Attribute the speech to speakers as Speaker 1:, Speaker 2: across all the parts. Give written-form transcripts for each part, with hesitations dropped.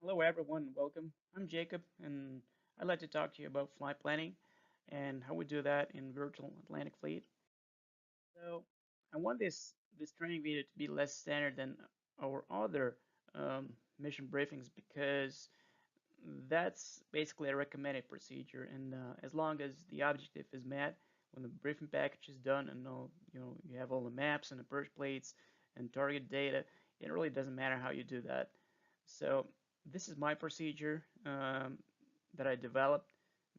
Speaker 1: Hello everyone, welcome. I'm Jacob and I'd like to talk to you about flight planning and how we do that in virtual Atlantic Fleet. So I want this training video to be less standard than our other mission briefings because that's basically a recommended procedure, and as long as the objective is met, when the briefing package is done and you have all the maps and the purge plates and target data, it really doesn't matter how you do that. So this is my procedure that I developed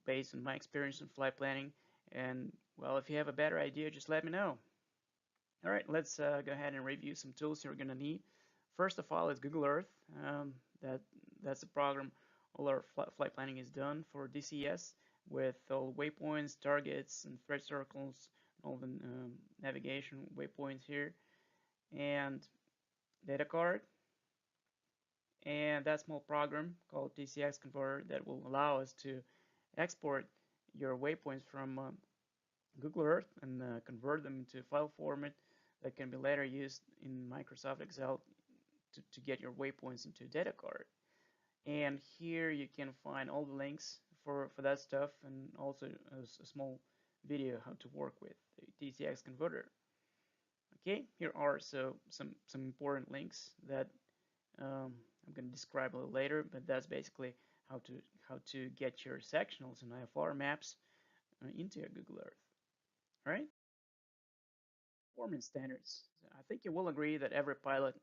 Speaker 1: based on my experience in flight planning. And well, if you have a better idea, just let me know. All right, let's go ahead and review some tools you're going to need. First of all is Google Earth. That's the program all our flight planning is done for DCS with all waypoints, targets, and threat circles, all the navigation waypoints here, and data card, and that small program called DCS converter that will allow us to export your waypoints from Google Earth and convert them into file format that can be later used in Microsoft Excel to get your waypoints into a data card. And here you can find all the links for that stuff, and also a small video how to work with the DCX converter. Okay, here are some important links that I'm going to describe a little later, but that's basically how to get your sectionals and IFR maps into your Google Earth. All right, performance standards. I think you will agree that every pilot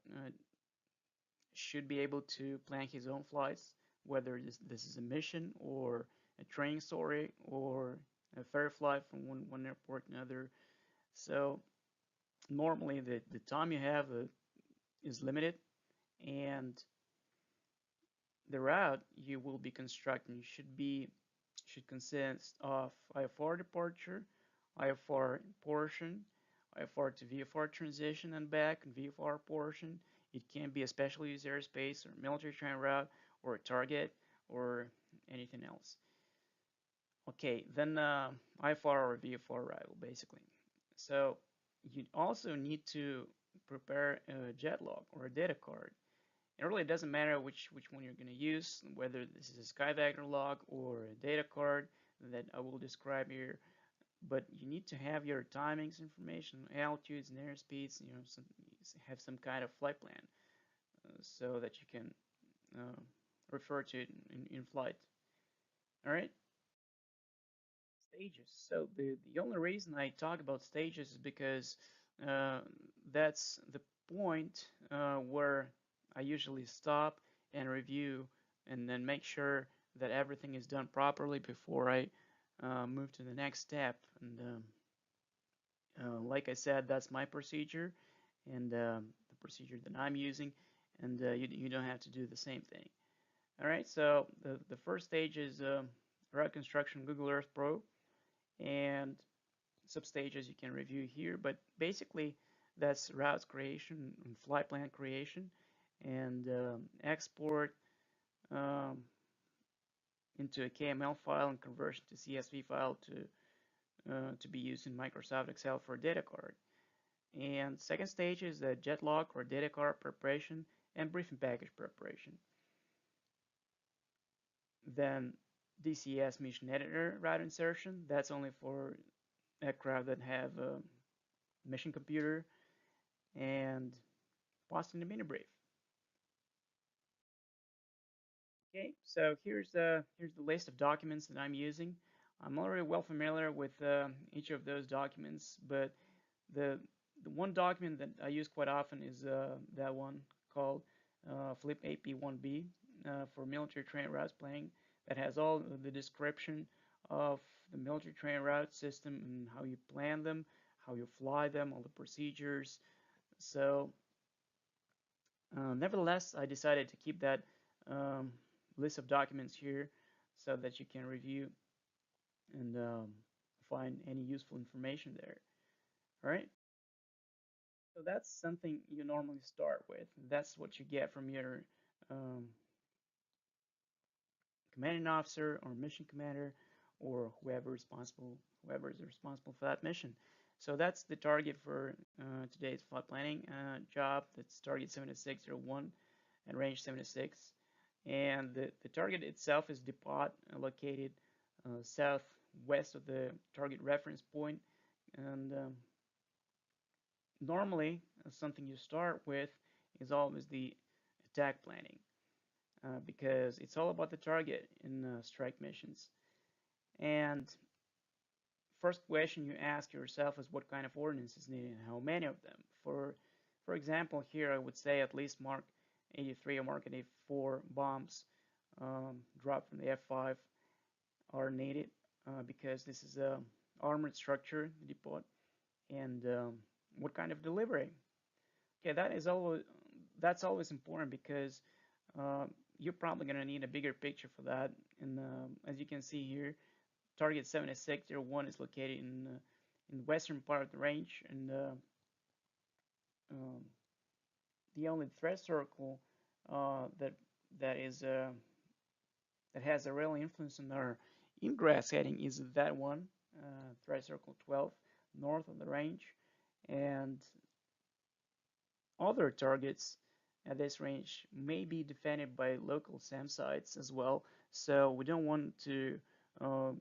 Speaker 1: should be able to plan his own flights, whether this is a mission or a training story or a ferry flight from one airport to another. So normally the time you have is limited, and the route you will be constructing should consist of IFR departure, IFR portion, IFR to VFR transition and back, and VFR portion. It can be a special use airspace or military train route or a target or anything else. Okay, then IFR or VFR arrival basically. So you also need to prepare a jet log or a data card. It really doesn't matter which one you're going to use, whether this is a Skyvagner log or a data card that I will describe here. But you need to have your timings information, altitudes and airspeeds, have some kind of flight plan so that you can uh, refer to it in flight. All right, stages. So the only reason I talk about stages is because uh, that's the point where I usually stop and review and then make sure that everything is done properly before I move to the next step. And like I said, that's my procedure and the procedure that I'm using, and you don't have to do the same thing. All right, so the first stage is route construction Google Earth Pro, and substages you can review here, but basically that's routes creation and flight plan creation and export um, into a KML file and conversion to CSV file to be used in Microsoft Excel for a data card. And second stage is the jet log or data card preparation and briefing package preparation. Then DCS mission editor route insertion, that's only for aircraft that have a mission computer, and posting the mini brief. Okay, so here's the list of documents that I'm using. I'm already well familiar with each of those documents, but the the one document that I use quite often is that one called Flip AP1B for military train routes planning, that has all the description of the military train route system and how you plan them, how you fly them, all the procedures. So nevertheless, I decided to keep that um, list of documents here so that you can review and find any useful information there. All right. So that's something you normally start with. That's what you get from your um, commanding officer or mission commander or whoever is responsible for that mission. So that's the target for today's flight planning job. That's target 7601 and range 76. And the target itself is the pod located southwest of the target reference point. And normally, something you start with is always the attack planning, because it's all about the target in strike missions. And first question you ask yourself is what kind of ordnance is needed and how many of them. For example, here I would say at least Mark 83 or Mark 84 bombs dropped from the F5 are needed, because this is a armored structure depot. And what kind of delivery? Okay, that's always important, because uh, you're probably going to need a bigger picture for that. And as you can see here, target 7601 is located in the western part of the range, and um, the only threat circle that that is that has a real influence on our ingress heading is that one, threat circle 12, north of the range, and other targets at this range may be defended by local SAM sites as well. So we don't want um,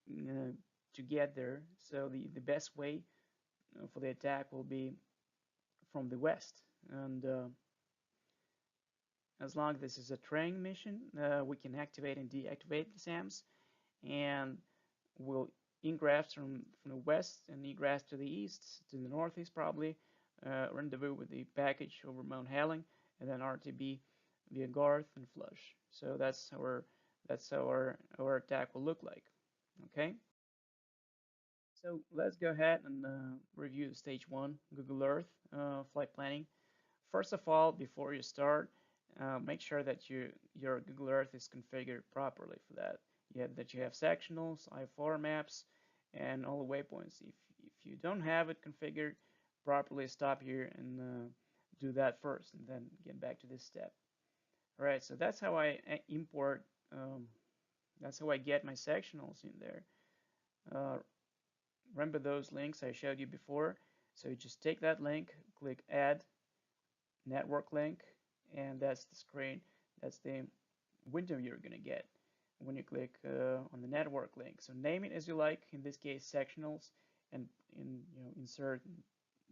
Speaker 1: to get there. So the best way for the attack will be from the west. And as long as this is a training mission, we can activate and deactivate the SAMs, and we'll ingress from the west and egress to the east, to the northeast probably, rendezvous with the package over Mount Helling, and then RTB via Garth and Flush. So that's how our attack will look like. Okay. So let's go ahead and review stage one, Google Earth flight planning. First of all, before you start, make sure that your Google Earth is configured properly for that. That you have sectionals, IFR maps, and all the waypoints. If you don't have it configured properly, stop here and do that first, and then get back to this step. All right, so that's how I import. That's how I get my sectionals in there. Uh, Remember those links I showed you before? So you just take that link, click Add Network Link, and that's the screen. That's the window you're gonna get when you click on the network link. So name it as you like. In this case, sectionals, and insert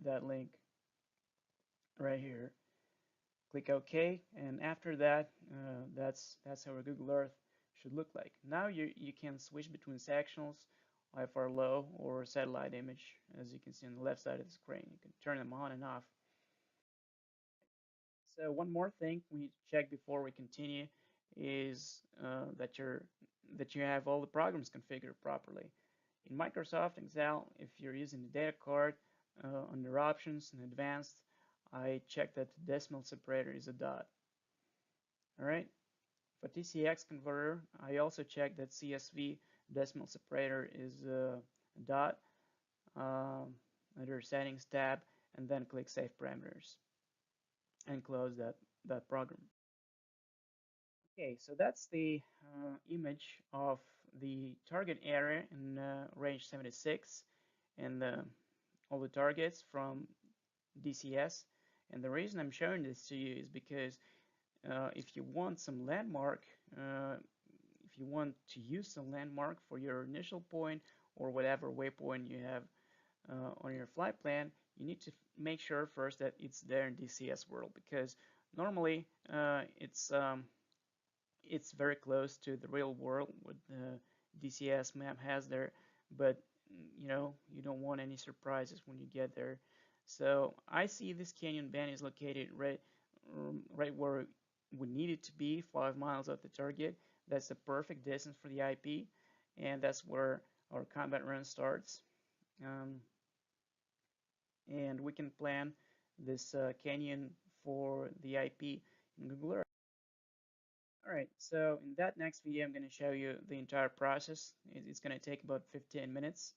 Speaker 1: that link right here. Click OK, and after that, that's how a Google Earth should look like. Now you can switch between sectionals, IFR low, or satellite image, as you can see on the left side of the screen. You can turn them on and off. So one more thing we need to check before we continue is that you have all the programs configured properly. In Microsoft Excel, if you're using the data card, under Options and Advanced, I check that the decimal separator is a dot. All right. For TCX converter, I also check that CSV decimal separator is a dot. Under Settings tab, and then click Save Parameters and close that program. Okay, so that's the image of the target area in range 76 and all the targets from DCS. And the reason I'm showing this to you is because if you want some landmark, if you want to use some landmark for your initial point or whatever waypoint you have on your flight plan, you need to make sure first that it's there in DCS world, because normally it's very close to the real world what the DCS map has there, but you don't want any surprises when you get there. So I see this canyon band is located right where we need it to be, 5 miles off the target. That's the perfect distance for the IP, and that's where our combat run starts. And we can plan this canyon for the IP in Google Earth. Alright, so in that next video I'm going to show you the entire process. It's going to take about 15 minutes,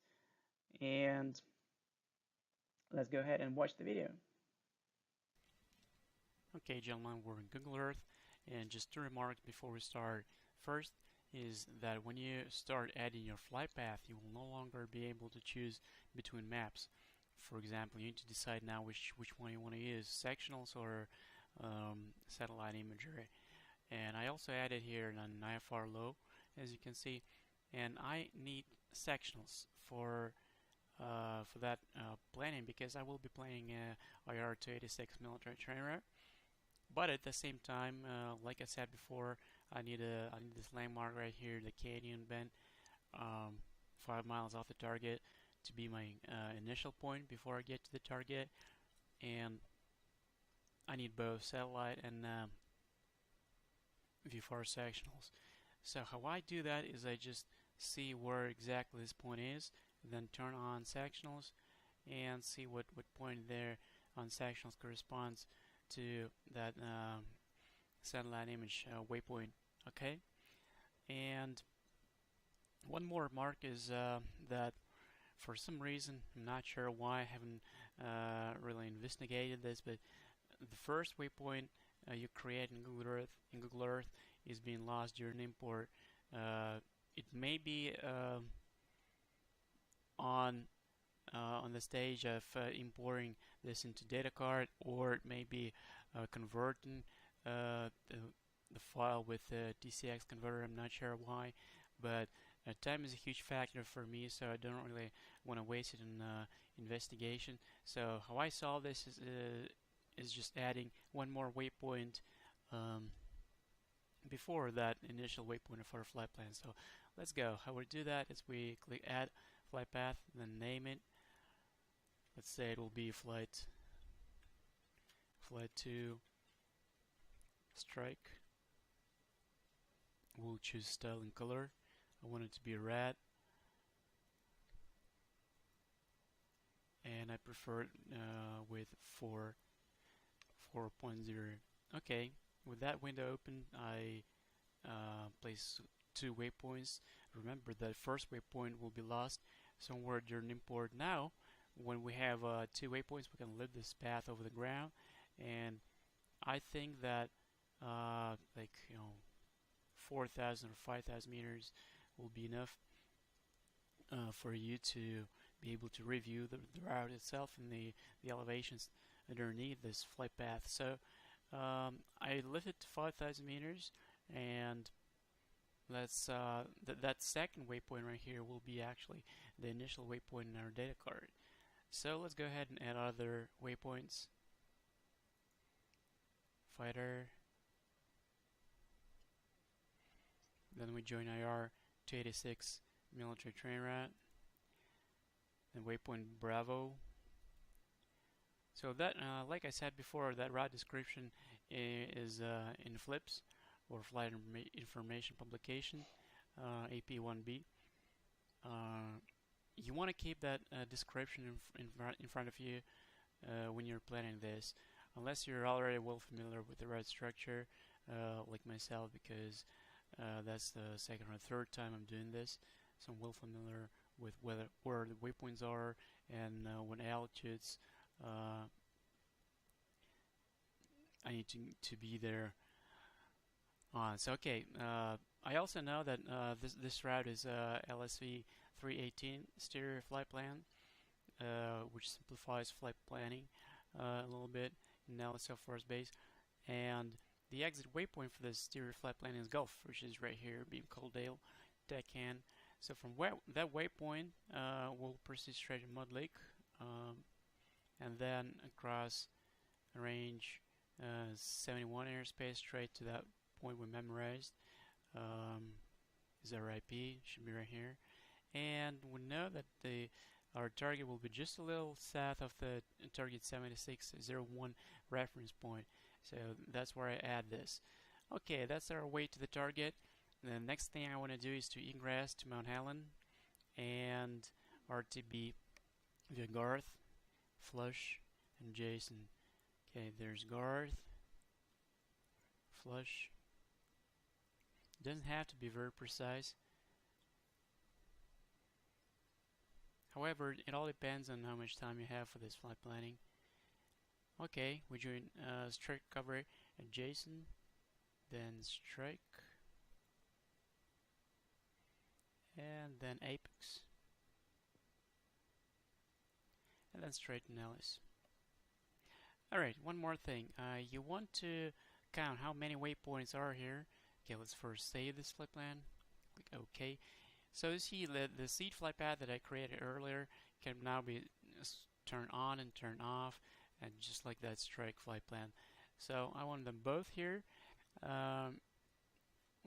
Speaker 1: and let's go ahead and watch the video.
Speaker 2: Okay, gentlemen, we're in Google Earth, and just two remarks before we start. First is that when you start adding your flight path, you will no longer be able to choose between maps. For example, you need to decide now which one you want to use, sectionals or satellite imagery. And I also added here an IFR low, as you can see, and I need sectionals for that planning, because I will be planning IR 286 military train route. But at the same time, like I said before, I need this landmark right here, the Canyon Bend, 5 miles off the target, to be my initial point before I get to the target, and I need both satellite and V4 sectionals. So how I do that is I just see where exactly this point is, then turn on sectionals and see what point there on sectionals corresponds to that satellite image waypoint. Okay, and one more mark is that for some reason, I'm not sure why, I haven't really investigated this, but the first waypoint you create in Google Earth is being lost during import. It may be on the stage of importing this into data card, or it may be converting the file with the DCS converter. I'm not sure why, but time is a huge factor for me, so I don't really want to waste it in investigation. So how I solve this is just adding one more waypoint before that initial waypoint for a flight plan. So let's go. How we do that is we click add flight path, then name it. Let's say it will be flight 2 strike. We'll choose style and color. I want it to be red, and I prefer it with 4.0. Okay, with that window open, I place 2 waypoints. Remember that first waypoint will be lost somewhere during import. Now, when we have 2 waypoints, we can lift this path over the ground, and I think that 4,000 or 5,000 meters will be enough for you to be able to review the route itself and the elevations underneath this flight path. So I lift it to 5,000 meters, and let's that second waypoint right here will be actually the initial waypoint in our data card. So let's go ahead and add other waypoints. Fighter. Then we join IR 286 military train route. Then waypoint Bravo. So that, like I said before, that route description is in FLIPS, or Flight Information Publication, AP1B. You want to keep that description in front of you when you're planning this, unless you're already well familiar with the route structure, like myself, because that's the second or third time I'm doing this, so I'm well familiar with where the waypoints are and what altitudes I need to be there on. So okay, I also know that this route is LSV 318 stereo flight plan, which simplifies flight planning a little bit in LSL Force Base, and the exit waypoint for this stereo flight plan is Gulf, which is right here, being Coaldale, Deccan. So from that waypoint, we'll proceed straight to Mud Lake, and then across range 71 airspace straight to that point we memorized. Is our IP, should be right here. And we know that our target will be just a little south of the target 7601 reference point. So that's where I add this. Okay, that's our way to the target. The next thing I want to do is to ingress to Mount Helen and RTB via Garth, Flush, and Jason. Okay, there's Garth, Flush. Doesn't have to be very precise. However, it all depends on how much time you have for this flight planning. Okay, we join strike cover adjacent, then strike, and then apex, and then straighten Ellis. Alright, one more thing. You want to count how many waypoints are here. Okay, let's first save this flight plan. Click OK. So you see the seed flight path that I created earlier can now be turned on and turned off, and just like that strike flight plan. So I want them both here.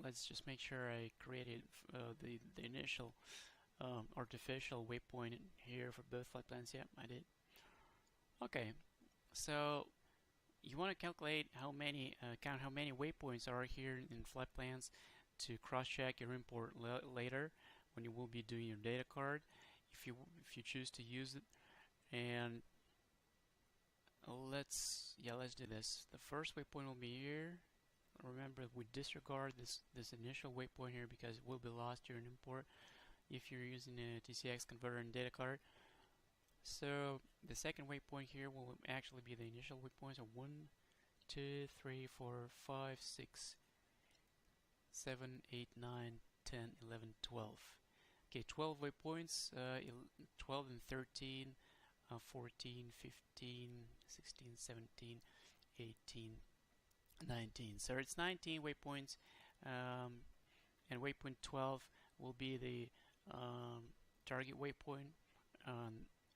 Speaker 2: Let's just make sure I created the initial artificial waypoint here for both flight plans. Yep, I did. Okay, so you want to calculate how many, count how many waypoints are here in flight plans to cross-check your import later when you will be doing your data card, if you choose to use it. And let's do this. The first waypoint will be here. Remember, we disregard this initial waypoint here because it will be lost during import if you're using a DCS converter and data card. So the second waypoint here will actually be the initial waypoint. So 1, 2, 3, 4, 5, 6, 7, 8, 9, 10, 11, 12. Okay, 12 waypoints, 12 and 13, 14, 15, 16, 17, 18, 19. So it's 19 waypoints, and waypoint 12 will be the target waypoint.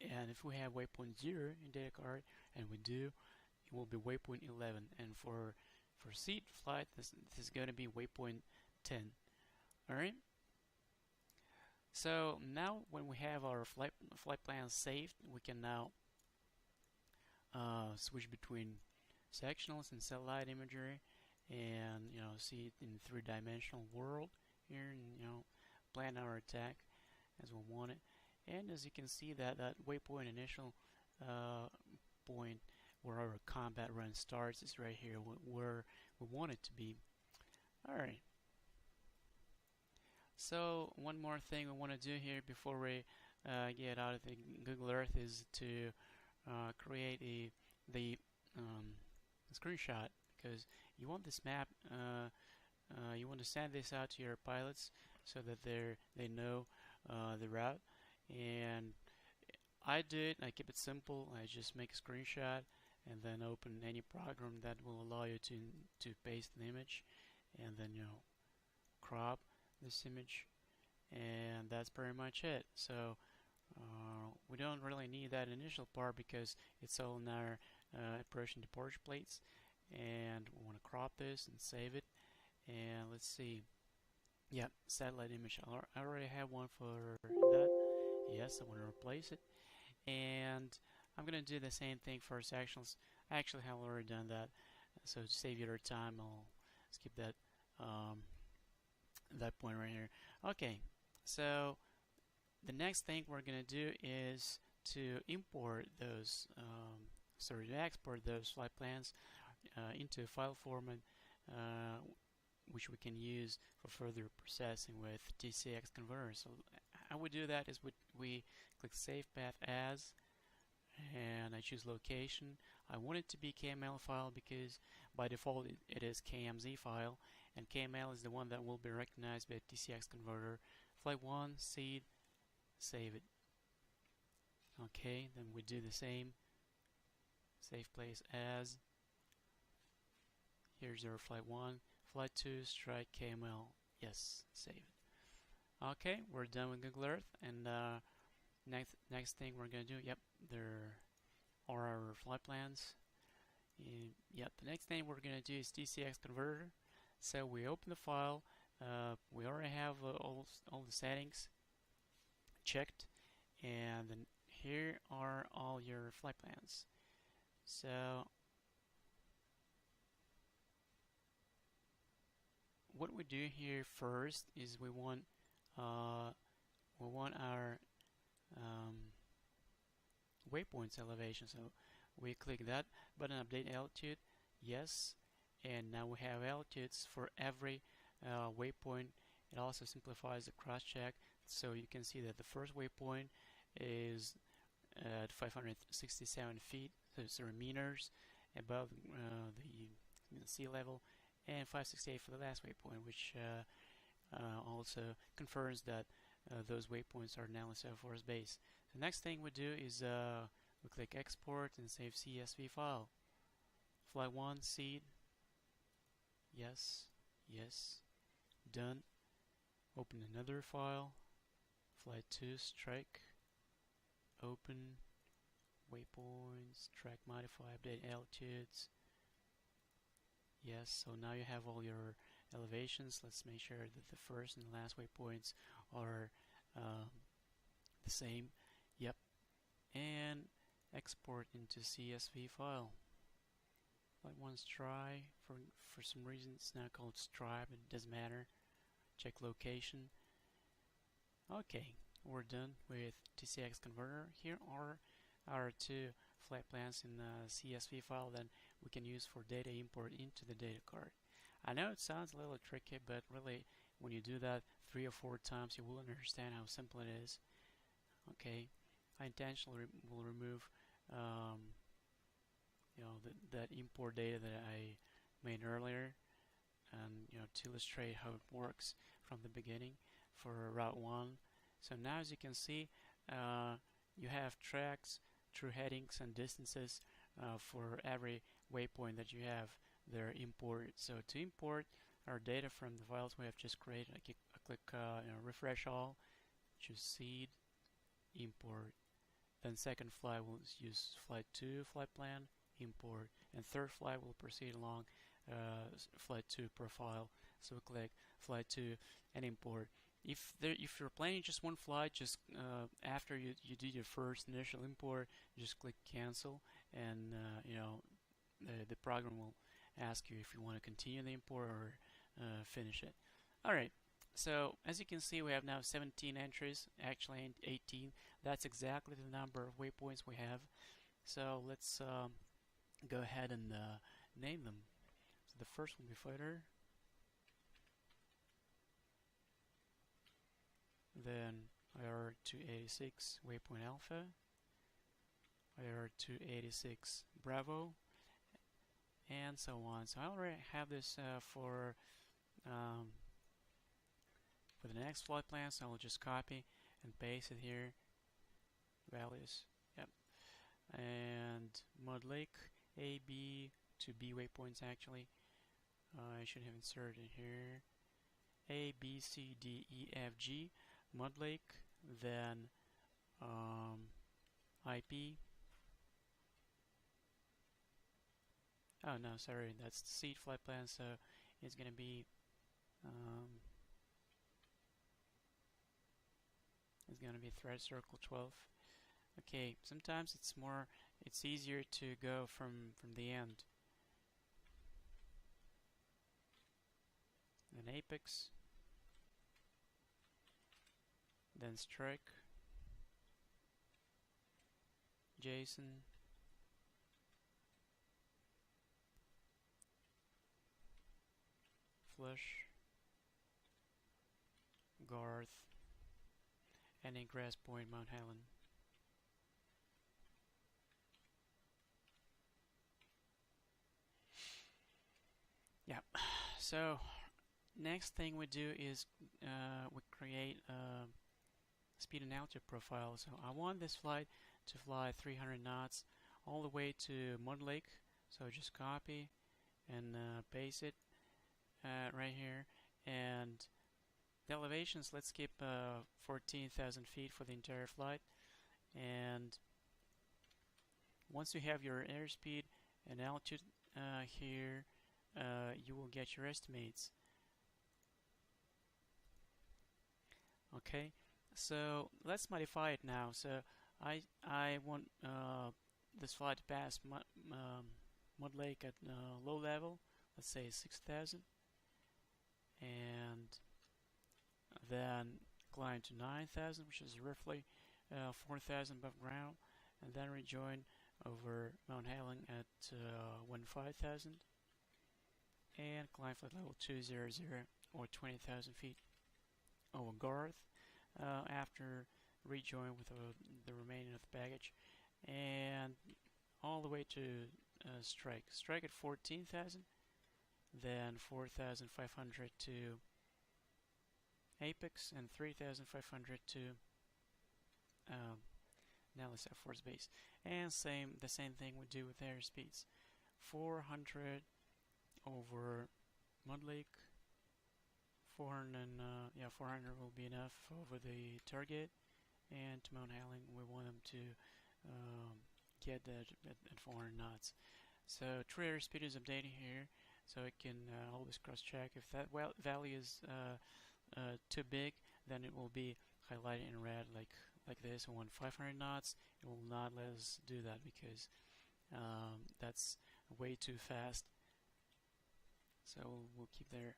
Speaker 2: And if we have waypoint 0 in data card, and we do, it will be waypoint 11. And for seed flight, this is going to be waypoint 10. Alright? So now when we have our flight plan saved, we can now switch between sectionals and satellite imagery, and see it in a three-dimensional world here, and plan our attack as we want it. And as you can see, that waypoint initial point where our combat run starts is right here, where we want it to be. Alright. So one more thing we want to do here before we get out of the Google Earth is to create the screenshot, because you want this map, you want to send this out to your pilots so that they know the route. And I keep it simple. I just make a screenshot and then open any program that will allow you to paste an image, and then crop this image, and that's pretty much it. So we don't really need that initial part because it's all in our approach and departure plates, and we want to crop this and save it. And let's see, yeah, satellite image, I already have one for that. Yes, I want to replace it, and I'm gonna do the same thing for sectionals. I actually have already done that, so to save you your time, I'll skip that that point right here. Okay, so the next thing we're gonna do is to import those, to export those flight plans into a file format, which we can use for further processing with DCS converters. So how we do that is we click Save Path As, and I choose location. I want it to be KML file because by default it is KMZ file, and KML is the one that will be recognized by DCS converter. Flight 1, seed, save it. Okay, then we do the same. Save place as. Here's our flight 1. Flight 2, strike KML. Yes, save it. Okay, we're done with Google Earth, and next thing we're gonna do, yep, there are our flight plans. And yep, the next thing we're gonna do is DCS converter. So we open the file. We already have all the settings checked, and then here are all your flight plans. So what we do here first is we want our waypoints elevation. So we click that button, update altitude, yes, and now we have altitudes for every waypoint. It also simplifies the cross-check, so you can see that the first waypoint is at 567 feet, so 0 meters above the sea level, and 568 for the last waypoint, which also confirms that those waypoints are now in South Forest Base. The next thing we do is we click Export and save CSV file. Flight 1, seed, Yes, yes, done. Open another file, flight 2 strike, open, waypoints, track modify, update altitudes. Yes, so now you have all your elevations. Let's make sure that the first and the last waypoints are the same. Yep, and export into CSV file. Let once try. For some reason it's now called stripe. It doesn't matter. Check location. Okay, we're done with DCX converter. Here are our two flight plans in the CSV file that we can use for data import into the data card. I know it sounds a little tricky, but really when you do that 3 or 4 times you will understand how simple it is. Okay, I intentionally will remove that import data that I made earlier, and to illustrate how it works from the beginning for route 1. So now, as you can see, you have tracks, true headings, and distances for every waypoint that you have there imported. So to import our data from the files we have just created, I click refresh all, choose seed, import. Then second flight will use flight 2 flight plan, import, and third flight will proceed along flight 2 profile. So click flight 2 and import. If you're planning just one flight, just after you do your first initial import, just click cancel, and the program will ask you if you want to continue the import or finish it. Alright, so as you can see, we have now 17 entries, actually 18. That's exactly the number of waypoints we have. So let's go ahead and name them. So the first one will be fighter, then IR286 waypoint alpha, IR286 Bravo, and so on. So I already have this for the next flight plan, so I'll just copy and paste it here. Values, yep. And Mud Lake A, B to B waypoints actually. I should have inserted here A, B, C, D, E, F, G. Mud Lake, then IP. Oh no, sorry, that's the seed flight plan, so it's gonna be thread circle 12. Okay, sometimes it's easier to go from the end. Then apex, then strike, Jason, flush, Garth, and ingress point Mount Helen. Yeah, so next thing we do is we create a speed and altitude profile. So I want this flight to fly 300 knots all the way to Mud Lake. So just copy and paste it right here. And the elevations, let's keep 14,000 feet for the entire flight. And once you have your airspeed and altitude here, you will get your estimates. Okay, so let's modify it now. So I want this flight to pass Mud Lake at low level, let's say 6,000, and then climb to 9,000, which is roughly 4,000 above ground, and then rejoin over Mount Helen at 15,000, and climb flight level 200 or 20,000 feet over Garth after rejoin with the remaining of the baggage, and all the way to strike at 14,000, then 4,500 to apex, and 3,500 to Nellis Air Force Base. And the same thing we do with airspeeds. 400 over Mud Lake. 400 and yeah, 400 will be enough over the target. And to Mount Howling, we want them to get that at 400 knots. So true airspeed is updating here, so I can always cross-check. If that value is too big, then it will be highlighted in red, like this. I want 500 knots. It will not let us do that because that's way too fast. So we'll keep there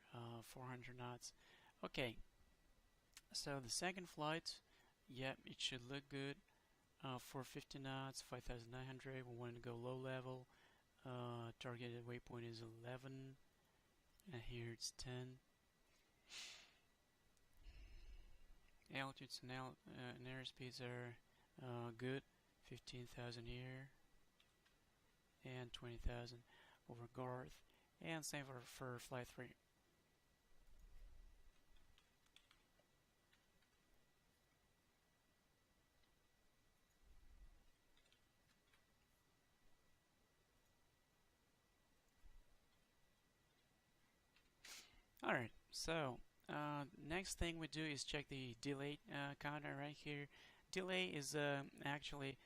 Speaker 2: 400 knots. Okay. So the second flight, yep, it should look good. 450 knots, 5,900. We want to go low level. Targeted waypoint is 11, and here it's 10. Altitudes and airspeeds are good, 15,000 here, and 20,000 over Garth, and same for flight 3. Alright, so next thing we do is check the delay counter right here. Delay is actually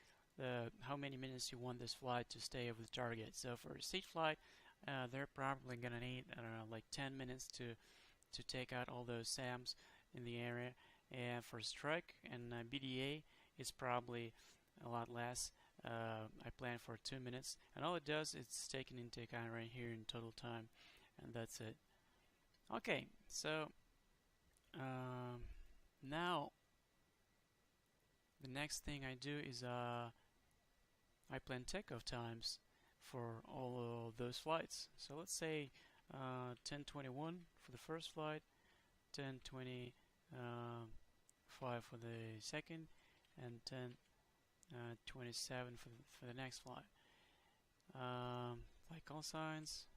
Speaker 2: how many minutes you want this flight to stay over the target. So for a seat flight, they're probably gonna need, I don't know, like 10 minutes to take out all those SAMs in the area. And for strike and BDA, it's probably a lot less. I plan for 2 minutes, and all it does is taken into account right here in total time, and that's it. Okay, so now the next thing I do is I plan takeoff times for all of those flights. So let's say 10:21 for the first flight, 10:25 for the second, and 10:27 for the next flight. Like call signs.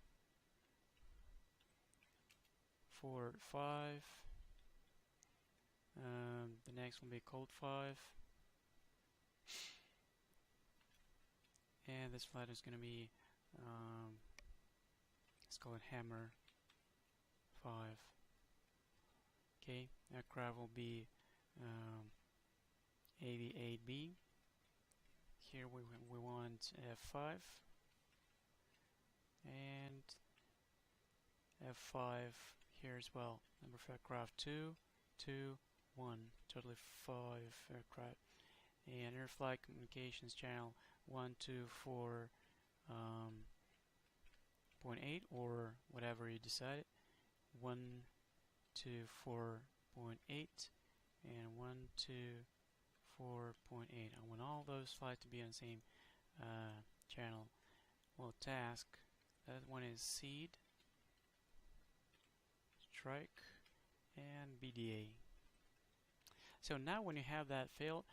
Speaker 2: 4, 5. The next one will be code 5. And this flight is going to be, let's call it Hammer 5. Okay, aircraft will be AV8B. Here we want F5 and F5 here as well. Number of aircraft 2, 2, 1. Totally 5 aircraft. And air flight communications channel 124.8 or whatever you decide. 124.8 and 124.8. I want all those flights to be on the same channel. Well, task, that one is seed, strike, and BDA. So now when you have that field,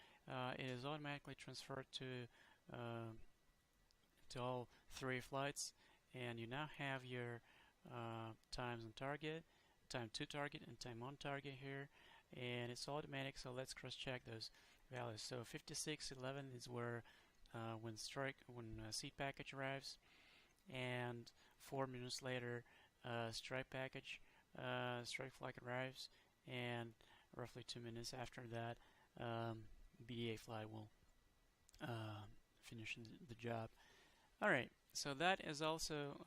Speaker 2: it is automatically transferred to all 3 flights, and you now have your times on target, time to target, and time on target here, and it's automatic. So let's cross-check those values. So 56:11 is where when seat package arrives, and 4 minutes later strike flight arrives, and roughly 2 minutes after that BDA flight will finish the job. Alright, so that is also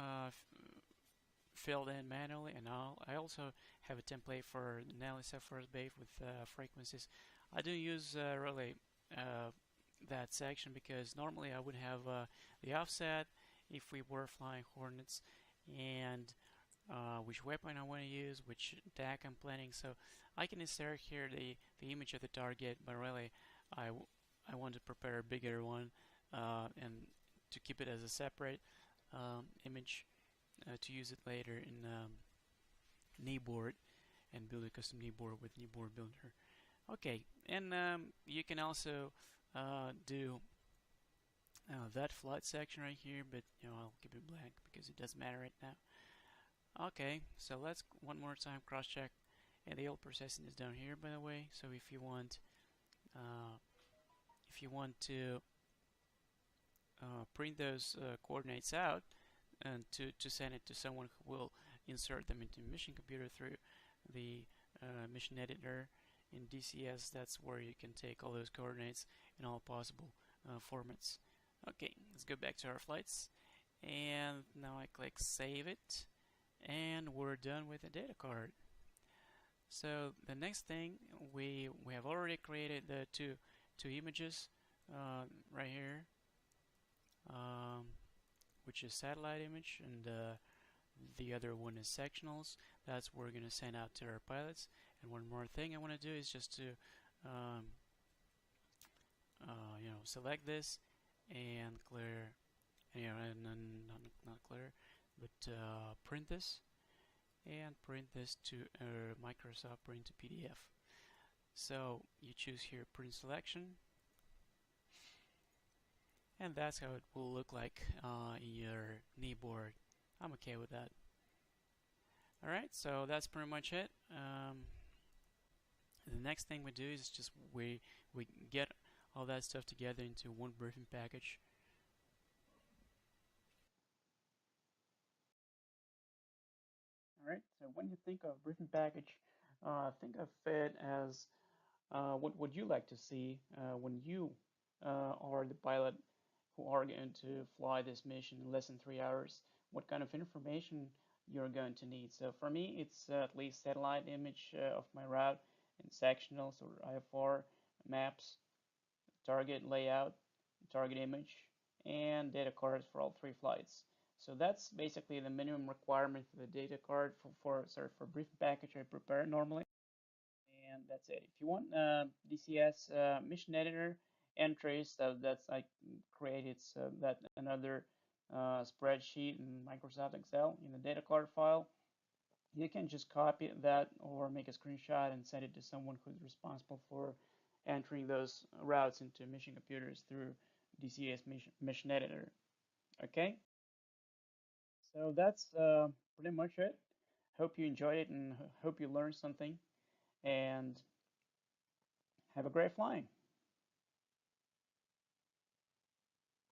Speaker 2: filled in manually, and I also have a template for analysis of first base with frequencies. I do use really that section because normally I would have the offset if we were flying Hornets, and which weapon I want to use, which attack I'm planning. So I can insert here the image of the target, but really I want to prepare a bigger one and to keep it as a separate image to use it later in kneeboard and build a custom kneeboard with kneeboard builder. Okay, and you can also do that flight section right here, but I'll keep it blank because it doesn't matter right now. Okay, so let's one more time cross-check, and the old processing is down here, by the way. So if you want to print those coordinates out and to send it to someone who will insert them into mission computer through the mission editor. In DCS, that's where you can take all those coordinates in all possible formats. Okay, let's go back to our flights, and now I click save it, and we're done with the data card. So the next thing, we have already created the two images right here, um, which is satellite image, and the other one is sectionals. That's what we're going to send out to our pilots. And one more thing I want to do is just to um, select this and clear, and not clear, but print this, and print this to Microsoft Print to PDF. So you choose here print selection, and that's how it will look like in your kneeboard. I'm okay with that. Alright, so that's pretty much it. The next thing we do is just we get all that stuff together into one briefing package.
Speaker 1: All right. So when you think of briefing package, think of it as what would you like to see when you are the pilot who are going to fly this mission in less than 3 hours? What kind of information you're going to need? So for me, it's at least satellite image of my route and sectionals or IFR maps, target layout, target image, and data cards for all three flights. So that's basically the minimum requirement for the data card for briefing package I prepare normally. And that's it. If you want DCS mission editor entries, that's I created that another spreadsheet in Microsoft Excel in the data card file. You can just copy that or make a screenshot and send it to someone who's responsible for entering those routes into mission computers through DCS mission editor. Okay, so that's pretty much it. Hope you enjoyed it and hope you learned something. And have a great flying.